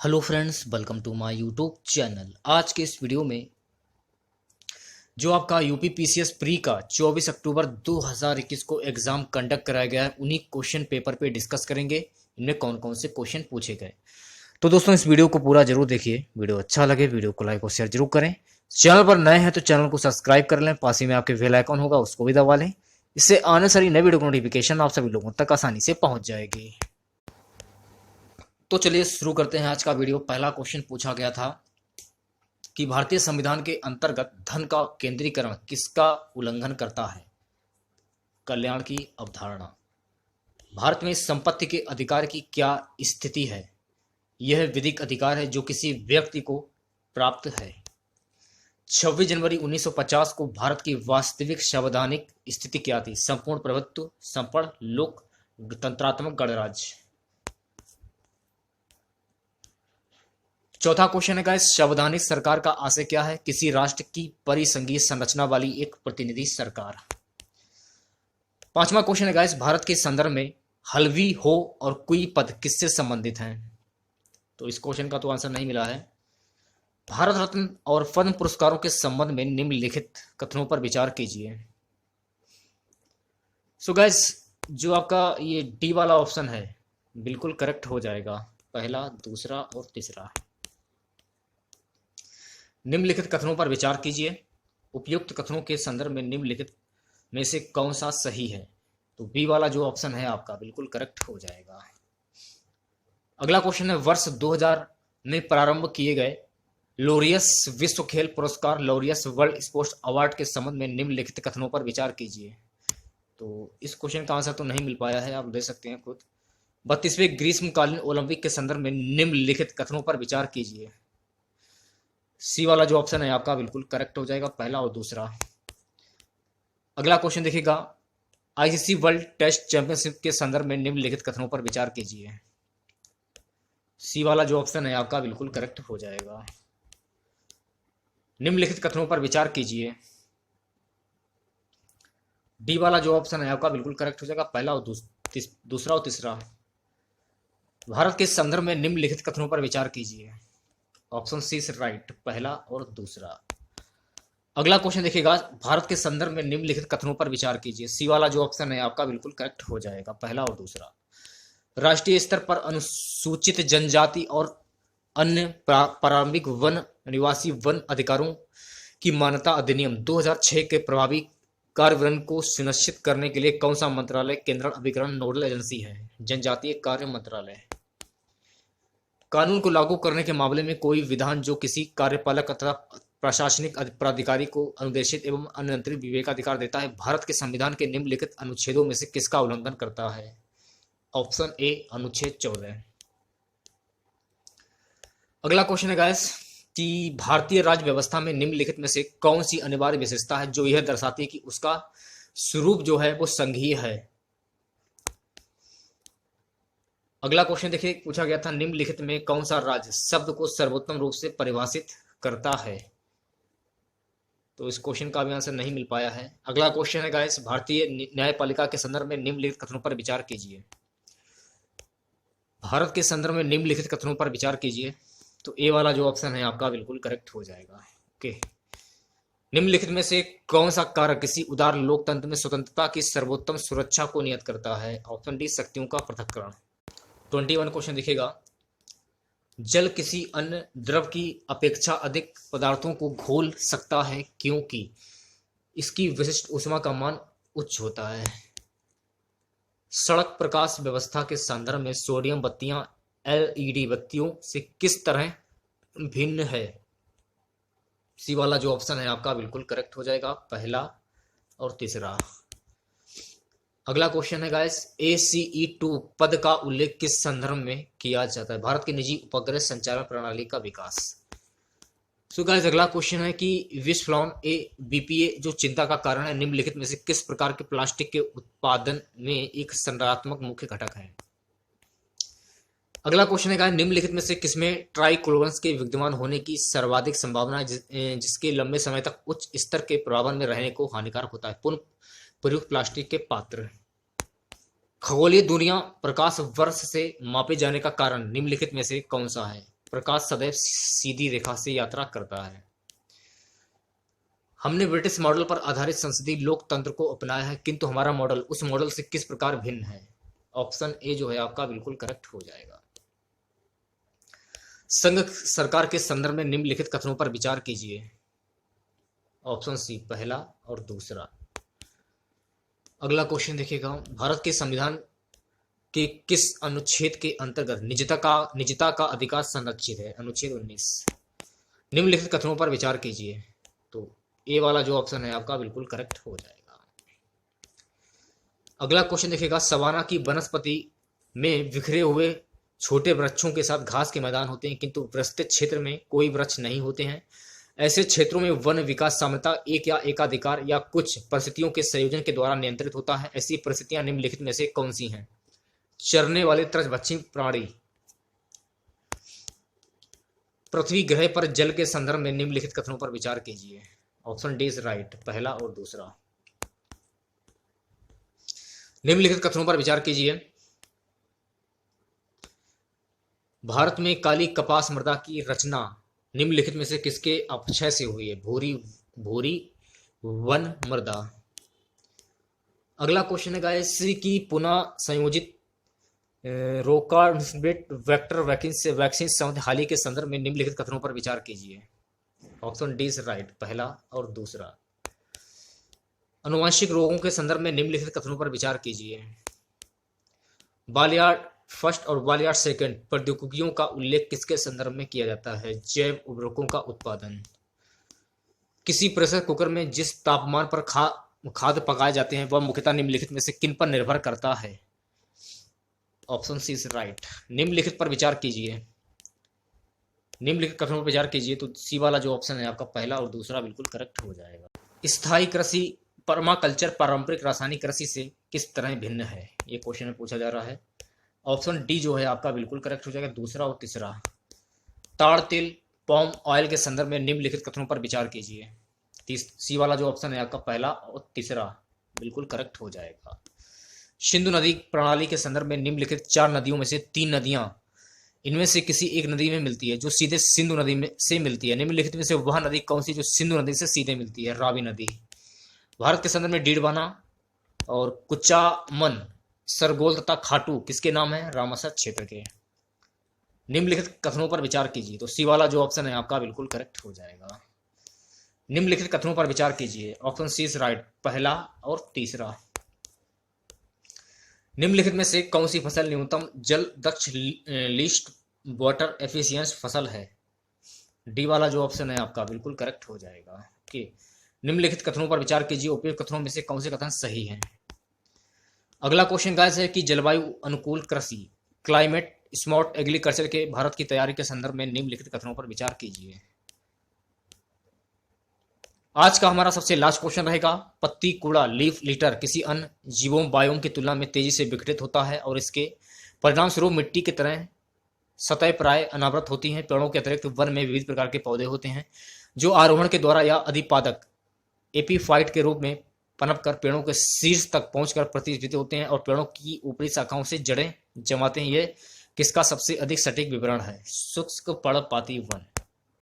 Hello friends, welcome to my YouTube channel. आज के इस वीडियो में जो आपका यूपी पीसीएस प्री का 24 अक्टूबर 2021 को एग्ज़ाम कंडक्ट कराया गया है, उन्हीं क्वेश्चन पेपर पे डिस्कस करेंगे। इनमें कौन कौन से क्वेश्चन पूछे गए। तो दोस्तों, इस वीडियो को पूरा जरूर देखिए। वीडियो अच्छा लगे वीडियो को लाइक और शेयर जरूर करें। चैनल पर नए हैं तो चैनल को सब्सक्राइब कर लें। पास ही में आपके बेल आइकन होगा, उसको भी दबा लें। इससे आने सारी नई वीडियो की नोटिफिकेशन आप सभी लोगों तक आसानी से पहुंच जाएगी। तो चलिए शुरू करते हैं आज का वीडियो। पहला क्वेश्चन पूछा गया था कि भारतीय संविधान के अंतर्गत धन का केंद्रीकरण किसका उल्लंघन करता है। कल्याण की अवधारणा। भारत में संपत्ति के अधिकार की क्या स्थिति है। यह विधिक अधिकार है जो किसी व्यक्ति को प्राप्त है। 26 जनवरी 1950 को भारत की वास्तविक संवैधानिक स्थिति क्या थी। संपूर्ण प्रभुत्व, संपन्न लोक तंत्रात्मक गणराज्य। चौथा क्वेश्चन है गाइस, संवैधानिक सरकार का आशय क्या है। किसी राष्ट्र की परिसंघीय संरचना वाली एक प्रतिनिधि सरकार। पांचवा क्वेश्चन है गाइस, भारत के संदर्भ में हलवी, हो और कुई पद किससे संबंधित हैं। तो इस क्वेश्चन का तो आंसर नहीं मिला है। भारत रत्न और पद्म पुरस्कारों के संबंध में निम्नलिखित कथनों पर विचार कीजिए। सो गाइस, जो आपका ये डी वाला ऑप्शन है बिल्कुल करेक्ट हो जाएगा। पहला, दूसरा और तीसरा। निम्नलिखित कथनों पर विचार कीजिए। उपयुक्त कथनों के संदर्भ में निम्नलिखित में से कौन सा सही है। तो बी वाला जो ऑप्शन है आपका बिल्कुल करेक्ट हो जाएगा। अगला क्वेश्चन है, वर्ष 2000 में प्रारंभ किए गए लोरियस विश्व खेल पुरस्कार, लोरियस वर्ल्ड स्पोर्ट्स अवार्ड के संबंध में निम्नलिखित कथनों पर विचार कीजिए। तो इस क्वेश्चन का आंसर तो नहीं मिल पाया है, आप दे सकते हैं खुद। 32वें ग्रीष्मकालीन ओलंपिक के संदर्भ में निम्नलिखित कथनों पर विचार कीजिए। सी वाला जो ऑप्शन है आपका बिल्कुल करेक्ट हो जाएगा, पहला और दूसरा। अगला क्वेश्चन देखिएगा, आईसीसी वर्ल्ड टेस्ट चैंपियनशिप के संदर्भ में निम्नलिखित कथनों पर विचार कीजिए। सी वाला जो ऑप्शन है आपका बिल्कुल करेक्ट हो जाएगा। निम्नलिखित कथनों पर विचार कीजिए। डी वाला जो ऑप्शन है आपका बिल्कुल करेक्ट हो जाएगा, पहला और दूसरा और तीसरा। भारत के संदर्भ में निम्नलिखित कथनों पर विचार कीजिए। ऑप्शन सी इज राइट, पहला और दूसरा। अगला क्वेश्चन देखिएगा, भारत के संदर्भ में निम्नलिखित कथनों पर विचार कीजिए। सी वाला जो ऑप्शन है आपका बिल्कुल करेक्ट हो जाएगा, पहला और दूसरा। राष्ट्रीय स्तर पर अनुसूचित जनजाति और अन्य प्रारंभिक वन निवासी वन अधिकारों की मान्यता अधिनियम 2006 के प्रभावी कार्यान्वयन को सुनिश्चित करने के लिए कौन सा मंत्रालय केंद्र अभिकरण नोडल एजेंसी है। जनजातीय कार्य मंत्रालय। कानून को लागू करने के मामले में कोई विधान जो किसी कार्यपालक अथवा प्रशासनिक प्राधिकारी को अनुदेशित एवं अनियंत्रित विवेकाधिकार देता है, भारत के संविधान के निम्नलिखित अनुच्छेदों में से किसका उल्लंघन करता है। ऑप्शन ए, अनुच्छेद 14। अगला क्वेश्चन है गाइस कि भारतीय राज्य व्यवस्था में निम्नलिखित में से कौन सी अनिवार्य विशेषता है जो यह दर्शाती है कि उसका स्वरूप जो है वो संघीय है। अगला क्वेश्चन देखिए, पूछा गया था निम्नलिखित में कौन सा राज्य शब्द को सर्वोत्तम रूप से परिभाषित करता है। तो इस क्वेश्चन का भी आंसर नहीं मिल पाया है। अगला क्वेश्चन है गाइस, भारतीय न्यायपालिका के संदर्भ में निम्नलिखित कथनों पर विचार कीजिए। भारत के संदर्भ में निम्नलिखित कथनों पर विचार कीजिए। तो ए वाला जो ऑप्शन है आपका बिल्कुल करेक्ट हो जाएगा। ओके, निम्नलिखित में से कौन सा कारक किसी उदार लोकतंत्र में स्वतंत्रता की सर्वोत्तम सुरक्षा को नियत करता है। ऑप्शन डी, शक्तियों का पृथक्करण। 21 क्वेश्चन दिखेगा, जल किसी अन्य द्रव की अपेक्षा अधिक पदार्थों को घोल सकता है क्योंकि इसकी विशिष्ट ऊष्मा का मान उच्च होता है। सड़क प्रकाश व्यवस्था के संदर्भ में सोडियम बत्तियां एलईडी बत्तियों से किस तरह भिन्न है। सी वाला जो ऑप्शन है आपका बिल्कुल करेक्ट हो जाएगा, पहला और तीसरा। अगला क्वेश्चन है गाइस, ACE2 पद का उल्लेख किस संदर्भ में किया जाता है। भारत की निजी उपग्रह संचारण प्रणाली का विकास। सो गाइस, अगला क्वेश्चन है कि विस्फोलन BPA जो चिंता का कारण है, निम्नलिखित में से किस प्रकार के प्लास्टिक के उत्पादन में एक संरचनात्मक मुख्य घटक है। अगला क्वेश्चन है, निम्नलिखित में से किसमें ट्राइक्लोरस के विद्यमान होने की सर्वाधिक संभावना है जिसके लंबे समय तक उच्च स्तर के प्रभावन में रहने को हानिकारक होता है। पुनः प्रयुक्त प्लास्टिक के पात्र। खगोलीय दुनिया प्रकाश वर्ष से मापे जाने का कारण निम्नलिखित में से कौन सा है। प्रकाश सदैव सीधी रेखा से यात्रा करता है। हमने ब्रिटिश मॉडल पर आधारित संसदीय लोकतंत्र को अपनाया है, किंतु हमारा मॉडल उस मॉडल से किस प्रकार भिन्न है? ऑप्शन ए जो है आपका बिल्कुल करेक्ट हो जाएगा। संघ सरकार के संदर्भ में निम्नलिखित कथनों पर विचार कीजिए। ऑप्शन सी पहला और दूसरा। अगला क्वेश्चन देखिएगा, भारत के संविधान के किस अनुच्छेद के अंतर्गत निजता का अधिकार संरक्षित है? अनुच्छेद 19। निम्नलिखित कथनों पर विचार कीजिए। तो ए वाला जो ऑप्शन है आपका बिल्कुल करेक्ट हो जाएगा। अगला क्वेश्चन देखिएगा, सवाना की वनस्पति में बिखरे हुए छोटे वृक्षों के साथ घास के मैदान होते हैं, किंतु विस्तृत क्षेत्र में कोई वृक्ष नहीं होते हैं। ऐसे क्षेत्रों में वन विकास सामान्यतः एक या एकाधिकार या कुछ परिस्थितियों के संयोजन के द्वारा नियंत्रित होता है। ऐसी परिस्थितियां निम्नलिखित में से कौन सी हैं? चरने वाले तृणभक्षी प्राणी, पृथ्वी ग्रह पर जल के संदर्भ में निम्नलिखित कथनों पर विचार कीजिए। ऑप्शन डी इज राइट, पहला और दूसरा। निम्नलिखित कथनों पर विचार कीजिए। भारत में काली कपास मृदा की रचना निम्नलिखित में से किसके अपक्षय से हुई है? भूरी वन मृदा। अगला क्वेश्चन है गायत्री की पुनः संयोजित रोकार्बेट वेक्टर वैक्सीन संबंधी हाल के संदर्भ में निम्नलिखित कथनों पर विचार कीजिए। ऑप्शन डी इज राइट, पहला और दूसरा। अनुवांशिक रोगों के संदर्भ में निम्नलिखित कथनों पर विचार कीजिए। बालियार्ड फर्स्ट और बालियार्ड सेकंड प्रौद्योगिकियों का उल्लेख किसके संदर्भ में किया जाता है? जैव उर्वरकों का उत्पादन। किसी प्रेशर कुकर में जिस तापमान पर खाद्य पकाए जाते हैं वह मुख्यतः निम्नलिखित में से किन पर निर्भर करता है? Option C is right. निम्नलिखित पर विचार कीजिए। निम्नलिखित कथनों पर विचार कीजिए। तो सी वाला जो ऑप्शन है आपका पहला और दूसरा बिल्कुल करेक्ट हो जाएगा। स्थायी कृषि परमाकल्चर पारंपरिक रासायनिक कृषि से किस तरह भिन्न है? ये क्वेश्चन में पूछा जा रहा है। ऑप्शन डी जो है आपका बिल्कुल करेक्ट हो जाएगा, दूसरा और तीसरा। ताड़ तेल पॉम ऑयल के संदर्भ में निम्नलिखित कथनों पर विचार कीजिए। सी वाला जो ऑप्शन है आपका पहला और तीसरा बिल्कुल करेक्ट हो जाएगा। सिंधु नदी प्रणाली के संदर्भ में निम्नलिखित 4 नदियों में से 3 नदियां इनमें से किसी एक नदी में मिलती है जो सीधे सिंधु नदी में से मिलती है। निम्नलिखित में से वह नदी कौन सी जो सिंधु नदी से सीधे मिलती है? रावी नदी। भारत के संदर्भ में डीडवाना और कुचामन, सरगोल तथा खाटू किसके नाम है? रामसर क्षेत्र के। निम्नलिखित कथनों पर विचार कीजिए। तो सी वाला जो ऑप्शन है आपका बिल्कुल करेक्ट हो जाएगा। निम्नलिखित कथनों पर विचार कीजिए। ऑप्शन सी इज राइट, पहला और तीसरा। निम्नलिखित में से कौन सी फसल न्यूनतम जल दक्ष लीस्ट वाटर एफिशिएंस फसल है? डी वाला जो ऑप्शन है आपका बिल्कुल करेक्ट हो जाएगा। ओके, निम्नलिखित कथनों पर विचार कीजिए। उपयुक्त कथनों में से कौन से कथन सही हैं? अगला क्वेश्चन गाइस है कि जलवायु अनुकूल कृषि क्लाइमेट स्मार्ट एग्रीकल्चर के भारत की तैयारी के संदर्भ में निम्नलिखित कथनों पर विचार कीजिए। आज का हमारा सबसे लास्ट क्वेश्चन रहेगा, पत्ती कूड़ा लीफ लिटर किसी अन्य जीवों बायोम की तुलना में तेजी से विघटित होता है और इसके परिणाम स्वरूप मिट्टी की तरह सतह प्राय अनावृत होती हैं। पेड़ों के अतिरिक्त वन में विविध प्रकार के पौधे होते हैं जो आरोहण के द्वारा या अधिपादक एपीफाइट के रूप में पनपकर पेड़ों के शीर्ष तक पहुंचकर प्रतिष्ठित होते हैं और पेड़ों की ऊपरी शाखाओं से जड़ें जमाते हैं। ये किसका सबसे अधिक सटीक विवरण है? शुष्क पर्णपाती वन।